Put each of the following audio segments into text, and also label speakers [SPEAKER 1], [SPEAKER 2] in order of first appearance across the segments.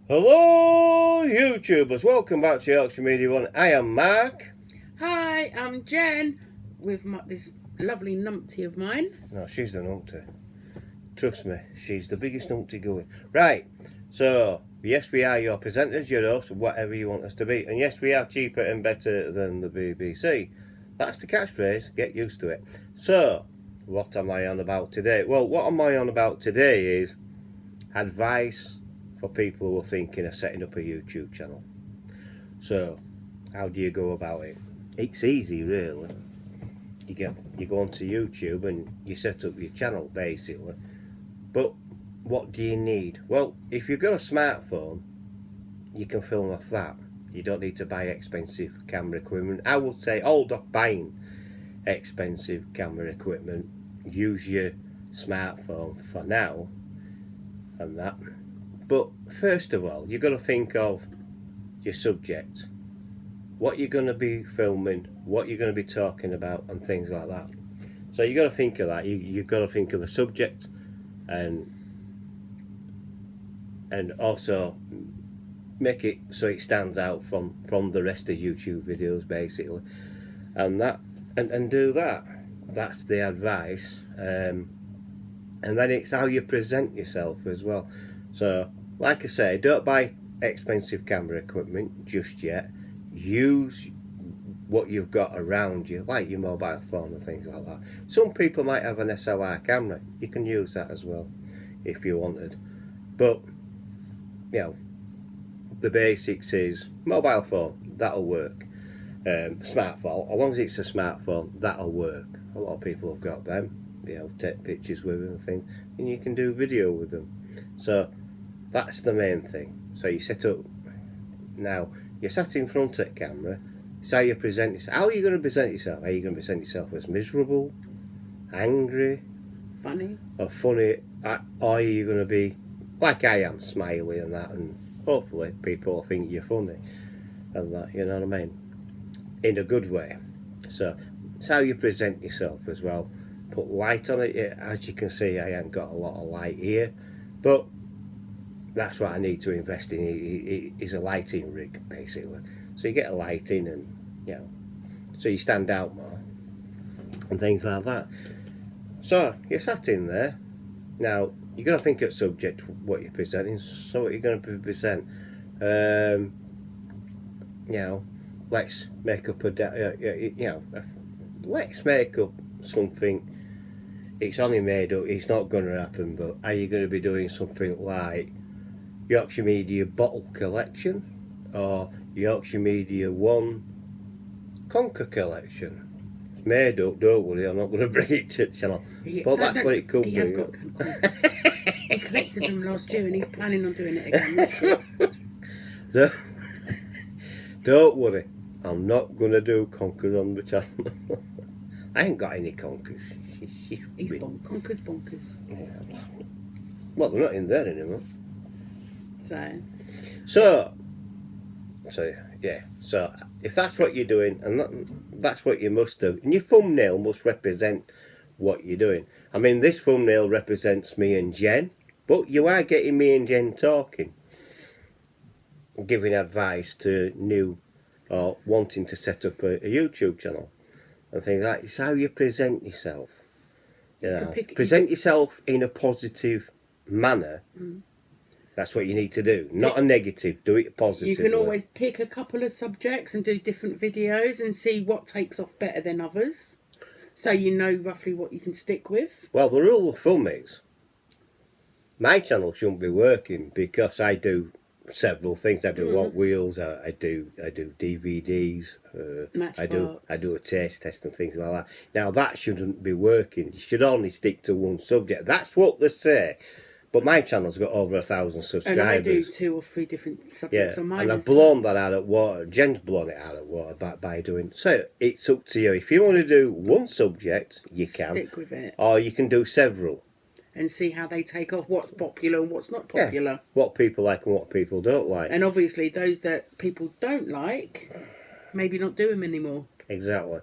[SPEAKER 1] Hello, YouTubers. Welcome back to Yorkshire Media One. I am Mark.
[SPEAKER 2] Hi, I'm Jen with this lovely numpty of mine.
[SPEAKER 1] No, she's the numpty. Trust me, she's the biggest numpty going. Right, so, yes, we are your presenters, your hosts, whatever you want us to be. And yes, we are cheaper and better than the BBC. That's the catchphrase. Get used to it. So, what am I on about today? Well, what am I on about today is advice for people who are thinking of setting up a YouTube channel. So, how do you go about it? It's easy, really. You go onto YouTube and you set up your channel, basically. But what do you need? Well, if you've got a smartphone, you can film off that. You don't need to buy expensive camera equipment. I would say hold off buying expensive camera equipment. Use your smartphone for now and that. But first of all, you've got to think of your subject. What you're going to be filming, what you're going to be talking about, and things like that. So you've got to think of that. You've got to think of the subject, and also make it so it stands out from the rest of YouTube videos, basically, and do that. That's the advice, and then it's how you present yourself as well. So, like I say, don't buy expensive camera equipment just yet. Use what you've got around you, like your mobile phone and things like that. Some people might have an SLR camera. You can use that as well if you wanted. But, you know, the basics is mobile phone, that'll work. Smartphone, as long as it's a smartphone, that'll work. A lot of people have got them. You know, take pictures with them and things, and you can do video with them. So that's the main thing. So you set up, now you're sat in front of the camera. It's how you present yourself. How are you going to present yourself? Are you going to present yourself as miserable, angry,
[SPEAKER 2] Funny,
[SPEAKER 1] or funny? Or are you going to be like I am, smiley and that, and hopefully people think you're funny and that, you know what I mean, in a good way. So it's how you present yourself as well. Put light on it. As you can see, I ain't got a lot of light here, but that's what I need to invest in. Is a lighting rig, basically. So you get a lighting, and you know, so you stand out more and things like that. So you're sat in there. Now you're gonna think of subject, what you're presenting. So what you're gonna present. You know, let's make up let's make up something. It's only made up. It's not going to happen. But are you going to be doing something like Yorkshire Media Bottle Collection or Yorkshire Media One Conker Collection? It's made up. Don't worry. I'm not going to bring it to the channel. But that's what it could be.
[SPEAKER 2] He has got conkers. He collected them last year, and he's planning on doing it again this year.
[SPEAKER 1] Don't worry. I'm not going to do conkers on the channel. I ain't got any conkers.
[SPEAKER 2] He's conkers bonkers.
[SPEAKER 1] Yeah. Well, they're not in there anymore. So yeah. So if that's what you're doing, and that's what you must do, and your thumbnail must represent what you're doing. I mean, this thumbnail represents me and Jen, but you are getting me and Jen talking, giving advice to new or wanting to set up a YouTube channel and things like that. It's how you present yourself. You know, present yourself in a positive manner. That's what you need to do. Not a negative. Do it positively.
[SPEAKER 2] You can always pick a couple of subjects and do different videos and see what takes off better than others, so you know roughly what you can stick with.
[SPEAKER 1] Well, the rule of thumb is my channel shouldn't be working because I do several things. I do Hot Wheels. I do DVDs. I do a taste test and things like that. Now that shouldn't be working. You should only stick to one subject. That's what they say. But my channel's got over 1,000 subscribers.
[SPEAKER 2] And I do 2 or 3 different subjects on mine.
[SPEAKER 1] And I've blown that out of water. Jen's blown it out of water by doing. So it's up to you. If you want to do one subject, you can
[SPEAKER 2] stick with it,
[SPEAKER 1] or you can do several
[SPEAKER 2] and see how they take off. What's popular and what's not popular.
[SPEAKER 1] Yeah, what people like and what people don't like.
[SPEAKER 2] And obviously, those that people don't like, maybe not do them anymore.
[SPEAKER 1] Exactly.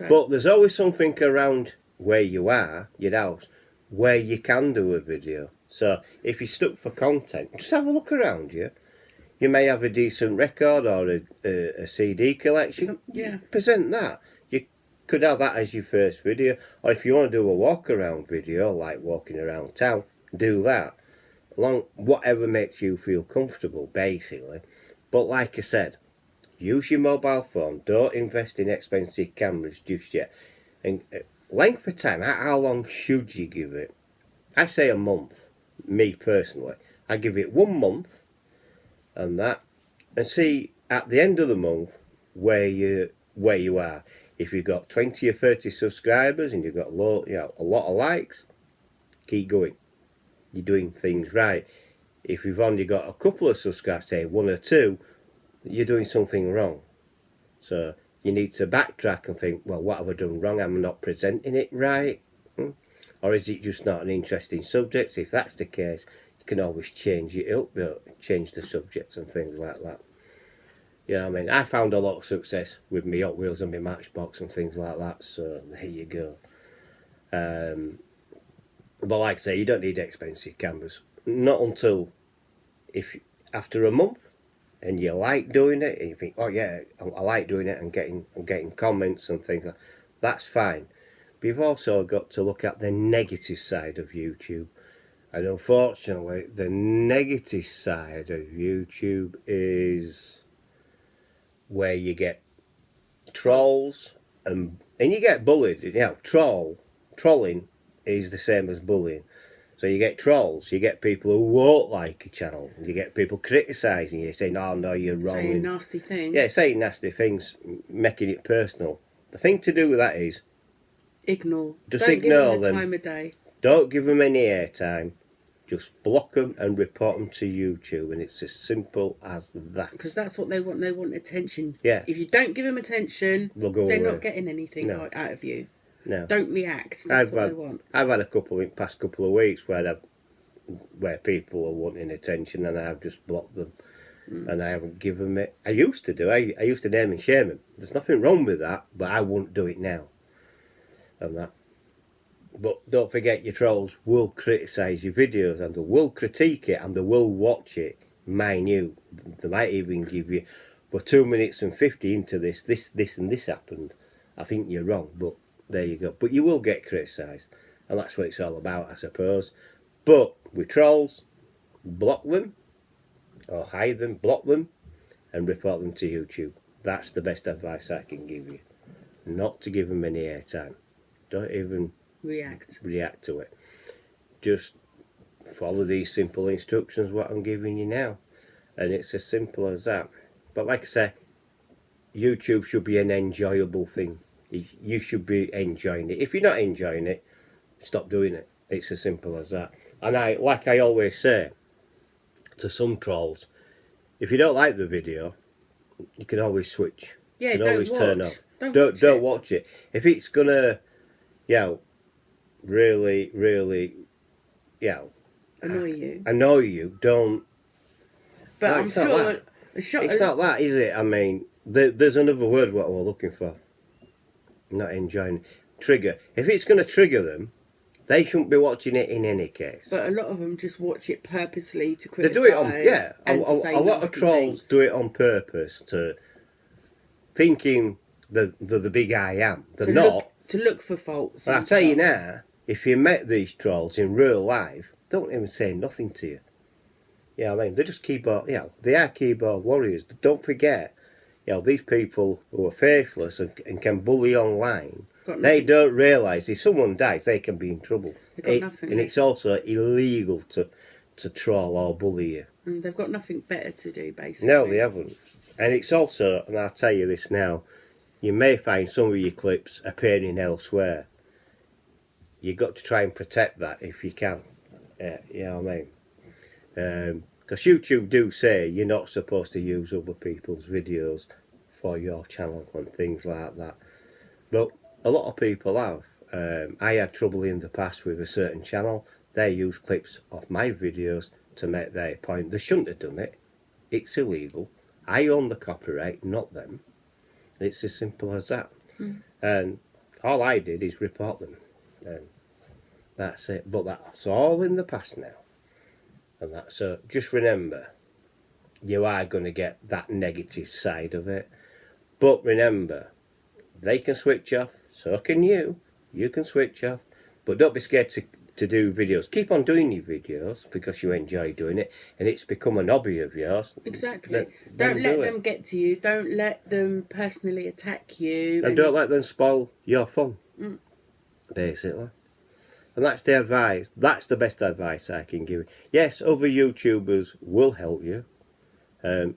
[SPEAKER 1] But there's always something around where you are, your house, where you can do a video. So if you're stuck for content, just have a look around you. You may have a decent record or a CD collection.
[SPEAKER 2] Yeah.
[SPEAKER 1] Present that. You could have that as your first video. Or if you want to do a walk around video, like walking around town, do that. Whatever makes you feel comfortable, basically. But like I said, use your mobile phone. Don't invest in expensive cameras just yet. And length of time, how long should you give it? I say a month. Me personally, I give it 1 month, and see at the end of the month where you are. If you've got 20 or 30 subscribers and you've got a lot of likes, keep going. You're doing things right. If you've only got a couple of subscribers, say 1 or 2, you're doing something wrong. So you need to backtrack and think, well, what have I done wrong? Am I not presenting it right? Or is it just not an interesting subject? If that's the case, you can always change it up, change the subjects and things like that. You know what I mean? I found a lot of success with my Hot Wheels and my Matchbox and things like that, so there you go. But like I say, you don't need expensive cameras. Not until after a month and you like doing it and you think, oh yeah, I like doing it and getting comments and things like that. That's fine. But you've also got to look at the negative side of YouTube. And unfortunately, the negative side of YouTube is where you get trolls and you get bullied. You know, trolling is the same as bullying. So you get trolls, you get people who won't like your channel, you get people criticising you, saying, oh no, you're wrong.
[SPEAKER 2] Saying nasty things.
[SPEAKER 1] Yeah, saying nasty things, making it personal. The thing to do with that is
[SPEAKER 2] ignore.
[SPEAKER 1] Just
[SPEAKER 2] Don't
[SPEAKER 1] ignore
[SPEAKER 2] give them
[SPEAKER 1] them.
[SPEAKER 2] the time of day.
[SPEAKER 1] Don't give them any airtime. Just block them and report them to YouTube, and it's as simple as that.
[SPEAKER 2] Because that's what they want. They want attention.
[SPEAKER 1] Yeah.
[SPEAKER 2] If you don't give them attention,
[SPEAKER 1] They'll go
[SPEAKER 2] they're
[SPEAKER 1] away.
[SPEAKER 2] not getting anything
[SPEAKER 1] No.
[SPEAKER 2] out of you.
[SPEAKER 1] No.
[SPEAKER 2] Don't react. That's what they want.
[SPEAKER 1] I've had a couple in the past couple of weeks where people are wanting attention, and I've just blocked them, and I haven't given it. I used to do. I used to name and shame them. There's nothing wrong with that, but I won't do it now. And that. But don't forget, your trolls will criticise your videos, and they will critique it, and they will watch it. Minute. They might even give you, well, 2 minutes and 50 into this and this happened. I think you're wrong, but there you go. But you will get criticised, and that's what it's all about, I suppose. But with trolls, block them, or hide them, block them, and report them to YouTube. That's the best advice I can give you. Not to give them any airtime. Don't even react to it. Just follow these simple instructions what I'm giving you now, and it's as simple as that. But like I say, YouTube should be an enjoyable thing. You should be enjoying it. If you're not enjoying it, stop doing it. It's as simple as that. And like I always say to some trolls, if you don't like the video, you can always switch.
[SPEAKER 2] Yeah,
[SPEAKER 1] you can always turn off.
[SPEAKER 2] Don't
[SPEAKER 1] watch it. If it's gonna, really, annoy you, don't.
[SPEAKER 2] But
[SPEAKER 1] No,
[SPEAKER 2] I'm
[SPEAKER 1] it's not
[SPEAKER 2] sure.
[SPEAKER 1] that. It's not that, is it? I mean, there's another word what we're looking for. Not enjoying. Trigger. If it's going to trigger them, they shouldn't be watching it in any case.
[SPEAKER 2] But a lot of them just watch it purposely to
[SPEAKER 1] They
[SPEAKER 2] criticise.
[SPEAKER 1] do it on, a lot of trolls
[SPEAKER 2] things.
[SPEAKER 1] do it on purpose, to thinking they're the big I am. They're not.
[SPEAKER 2] To look for faults.
[SPEAKER 1] But I tell you now, if you met these trolls in real life, they don't even say nothing to you. You know what I mean? They're just keyboard, they are keyboard warriors. Don't forget, these people who are faceless and can bully online, they don't realise if someone dies, they can be in trouble.
[SPEAKER 2] They've got nothing.
[SPEAKER 1] And it's also illegal to troll or bully you.
[SPEAKER 2] And they've got nothing better to do, basically.
[SPEAKER 1] No, they haven't. And it's also, and I'll tell you this now, you may find some of your clips appearing elsewhere. You've got to try and protect that if you can. You know what I mean? Because YouTube do say you're not supposed to use other people's videos for your channel and things like that. But a lot of people have. I had trouble in the past with a certain channel. They used clips of my videos to make their point. They shouldn't have done it. It's illegal. I own the copyright, not them. It's as simple as that. And all I did is report them. And that's it. But that's all in the past now. And that's so just remember, you are going to get that negative side of it. But remember, they can switch off, so can you. You can switch off, but don't be scared to do videos. Keep on doing your videos because you enjoy doing it, and it's become an hobby of yours.
[SPEAKER 2] Exactly. Don't let them get to you. Don't let them personally attack you.
[SPEAKER 1] And don't let them spoil your fun, basically. And that's the advice. That's the best advice I can give. Yes, other YouTubers will help you. Other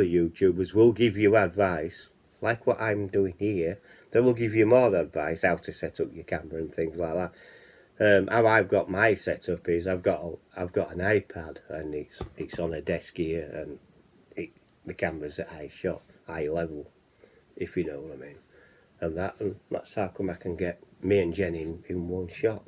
[SPEAKER 1] YouTubers will give you advice, like what I'm doing here. They will give you more advice, how to set up your camera and things like that. How I've got my setup is I've got an iPad and it's on a desk here, and the camera's at high level, if you know what I mean. And that's how come I can get me and Jen in one shot.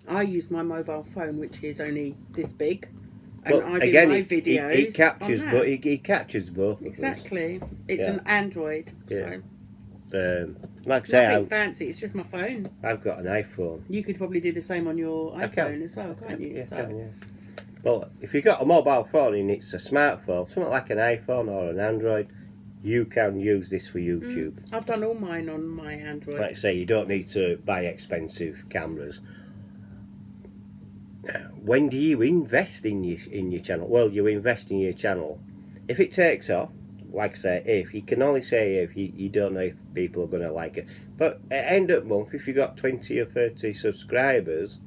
[SPEAKER 2] I use my mobile phone, which is only this big.
[SPEAKER 1] But
[SPEAKER 2] and I
[SPEAKER 1] again,
[SPEAKER 2] do my videos.
[SPEAKER 1] It captures,
[SPEAKER 2] on that.
[SPEAKER 1] but it captures both.
[SPEAKER 2] Exactly. It's an Android.
[SPEAKER 1] Yeah.
[SPEAKER 2] So
[SPEAKER 1] like I say,
[SPEAKER 2] nothing fancy. It's just my phone.
[SPEAKER 1] I've got an iPhone.
[SPEAKER 2] You could probably do the same on your iPhone as well, can't you?
[SPEAKER 1] Yeah,
[SPEAKER 2] So.
[SPEAKER 1] can, yeah. Well, if you've got a mobile phone and it's a smartphone, something like an iPhone or an Android, you can use this for YouTube.
[SPEAKER 2] I've done all mine on my Android.
[SPEAKER 1] Like I say, you don't need to buy expensive cameras. When do you invest in your channel? Well, you invest in your channel if it takes off. Like I say, if you can only say if you don't know if people are going to like it. But at end of month, if you got 20 or 30 subscribers,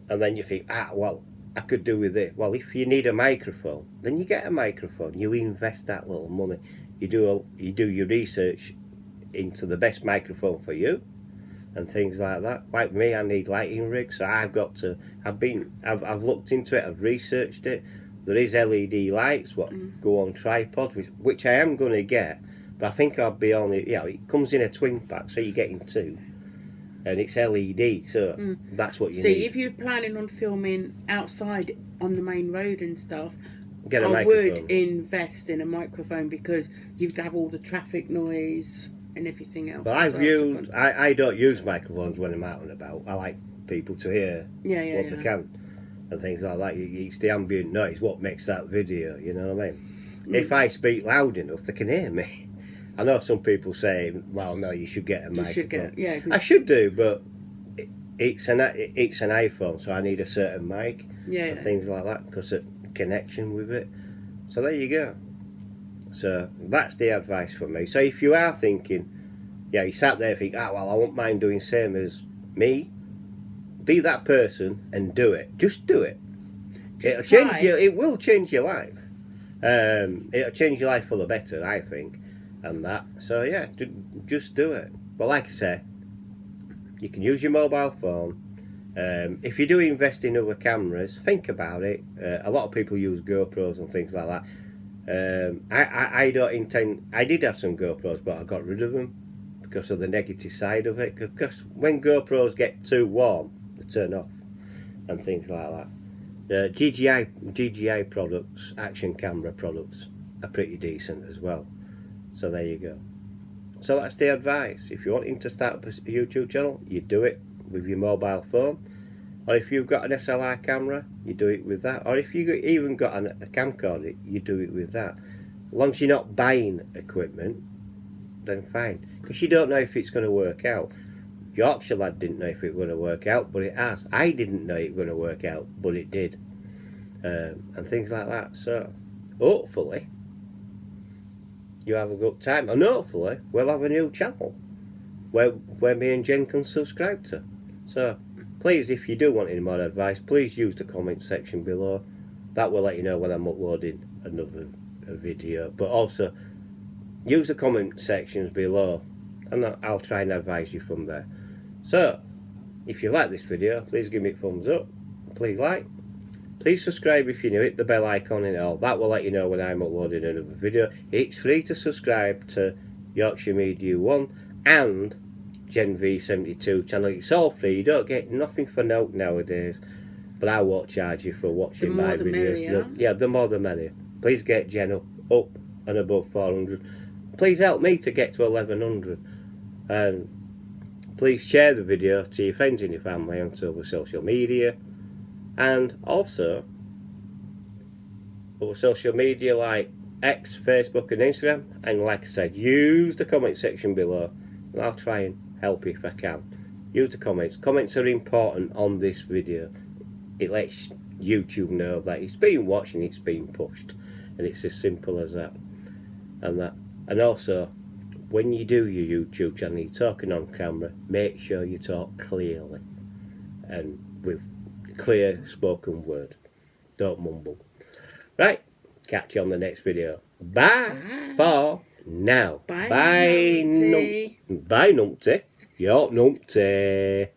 [SPEAKER 1] and then you think, well, I could do with it. Well, if you need a microphone, then you get a microphone. You invest that little money. You do your research into the best microphone for you, and things like that. Like me, I need lighting rigs, so I've looked into it. I've researched it. There is LED lights what go on tripods, which I am going to get, but I think I'll be only. It comes in a twin pack, so you're getting two. And it's LED, so that's what you need.
[SPEAKER 2] See, if you're planning on filming outside on the main road and stuff,
[SPEAKER 1] Get a
[SPEAKER 2] I
[SPEAKER 1] microphone.
[SPEAKER 2] would invest in a microphone because you'd have all the traffic noise and everything else.
[SPEAKER 1] But I don't use microphones when I'm out and about. I like people to hear what they can and things like that. It's the ambient noise what makes that video, you know what I mean? If I speak loud enough, they can hear me. I know some people say, well, no, you should get a microphone. I should do, but it's an iPhone, so I need a certain mic and things like that because of connection with it. So there you go. So that's the advice for me. So if you are thinking, you sat there and think, well, I won't mind doing same as me, be that person and do it. Just do it. It will change your life. It'll change your life for the better, I think. And that, so just do it. But like I say, you can use your mobile phone. If you do invest in other cameras, think about it. A lot of people use GoPros and things like that. I don't intend. I did have some GoPros, but I got rid of them because of the negative side of it. Because when GoPros get too warm, they turn off and things like that. DJI products, action camera products, are pretty decent as well. So there you go. So that's the advice. If you're wanting to start a YouTube channel, you do it with your mobile phone. Or if you've got an SLR camera, you do it with that. Or if you've even got a camcorder, you do it with that. As long as you're not buying equipment, then fine. Because you don't know if it's going to work out. Yorkshire lad didn't know if it was going to work out, but it has. I didn't know it was going to work out, but it did. And things like that. So, hopefully, you have a good time, and hopefully we'll have a new channel where me and Jen can subscribe to. So please, if you do want any more advice, please use the comment section below. That will let you know when I'm uploading another video. But also use the comment sections below and I'll try and advise you from there. So if you like this video, please give me a thumbs up, please like. Please subscribe if you're new, hit the bell icon and all. That will let you know when I'm uploading another video. It's free to subscribe to Yorkshire Media 1 and Gen V72 channel. It's all free. You don't get nothing for note nowadays. But I won't charge you for watching my videos. Yeah, the more the merrier. Please get Jen up and above 400. Please help me to get to 1100. And please share the video to your friends and your family on social media. And also, social media like X, Facebook and Instagram. And like I said, use the comment section below and I'll try and help you if I can. Use the comments. Comments are important on this video. It lets YouTube know that it's being watched and it's being pushed. And it's as simple as that. And also, when you do your YouTube channel, you're talking on camera, make sure you talk clearly and with clear spoken word. Don't mumble. Right, catch you on the next video. Bye, for now.
[SPEAKER 2] Bye,
[SPEAKER 1] Bye,
[SPEAKER 2] numpty.
[SPEAKER 1] Bye, numpty. You're numpty.